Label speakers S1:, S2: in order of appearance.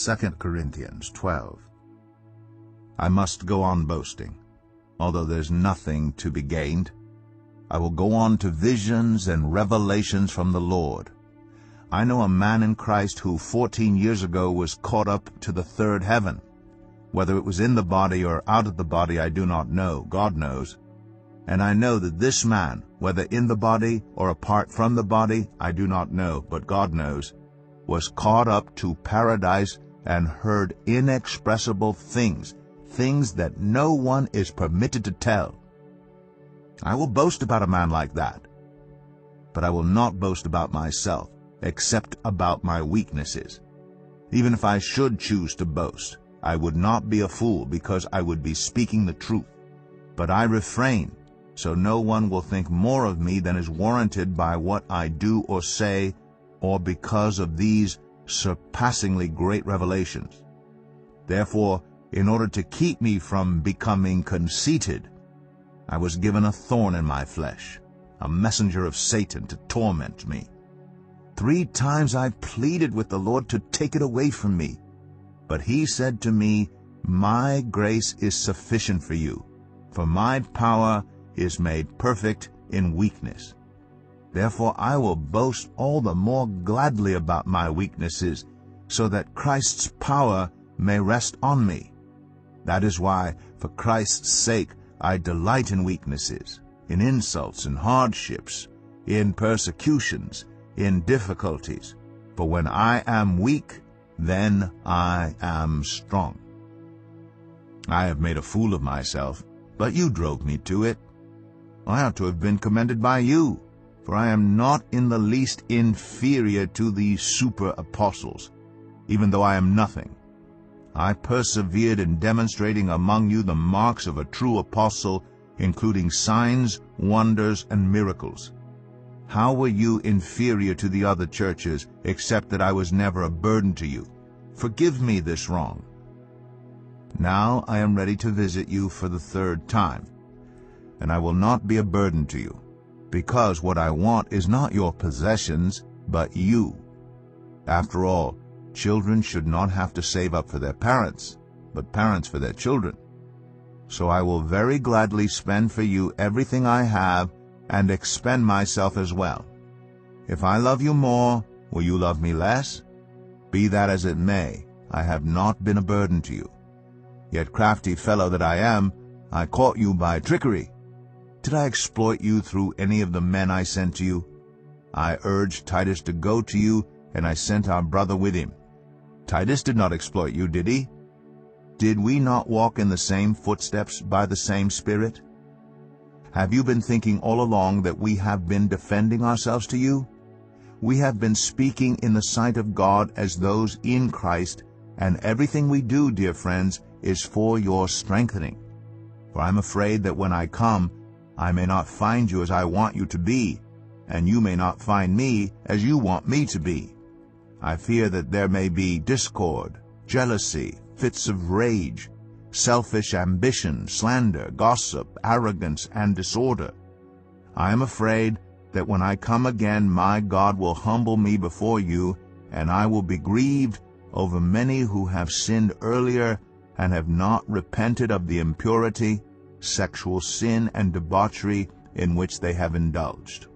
S1: 2 Corinthians 12. I must go on boasting, although there's nothing to be gained. I will go on to visions and revelations from the Lord. I know a man in Christ who 14 years ago was caught up to the third heaven. Whether it was in the body or out of the body I do not know, God knows. And I know that this man, whether in the body or apart from the body, I do not know, but God knows, was caught up to paradise and heard inexpressible things, things that no one is permitted to tell. I will boast about a man like that, but I will not boast about myself, except about my weaknesses. Even if I should choose to boast, I would not be a fool, because I would be speaking the truth. But I refrain, so no one will think more of me than is warranted by what I do or say, or because of these surpassingly great revelations. Therefore, in order to keep me from becoming conceited, I was given a thorn in my flesh, a messenger of Satan to torment me. 3 times I pleaded with the Lord to take it away from me. But he said to me, My grace is sufficient for you, for my power is made perfect in weakness. Therefore I will boast all the more gladly about my weaknesses, so that Christ's power may rest on me. That is why, for Christ's sake, I delight in weaknesses, in insults and hardships, in persecutions, in difficulties. For when I am weak, then I am strong. I have made a fool of myself, but you drove me to it. I ought to have been commended by you, for I am not in the least inferior to the super-apostles, even though I am nothing. I persevered in demonstrating among you the marks of a true apostle, including signs, wonders, and miracles. How were you inferior to the other churches, except that I was never a burden to you? Forgive me this wrong. Now I am ready to visit you for the 3rd time, and I will not be a burden to you, because what I want is not your possessions, but you. After all, children should not have to save up for their parents, but parents for their children. So I will very gladly spend for you everything I have, and expend myself as well. If I love you more, will you love me less? Be that as it may, I have not been a burden to you. Yet, crafty fellow that I am, I caught you by trickery. Did I exploit you through any of the men I sent to you? I urged Titus to go to you, and I sent our brother with him. Titus did not exploit you, did he? Did we not walk in the same footsteps by the same Spirit? Have you been thinking all along that we have been defending ourselves to you? We have been speaking in the sight of God as those in Christ, and everything we do, dear friends, is for your strengthening. For I am afraid that when I come, I may not find you as I want you to be, and you may not find me as you want me to be. I fear that there may be discord, jealousy, fits of rage, selfish ambition, slander, gossip, arrogance, and disorder. I am afraid that when I come again, my God will humble me before you, and I will be grieved over many who have sinned earlier and have not repented of the impurity, sexual sin, and debauchery in which they have indulged.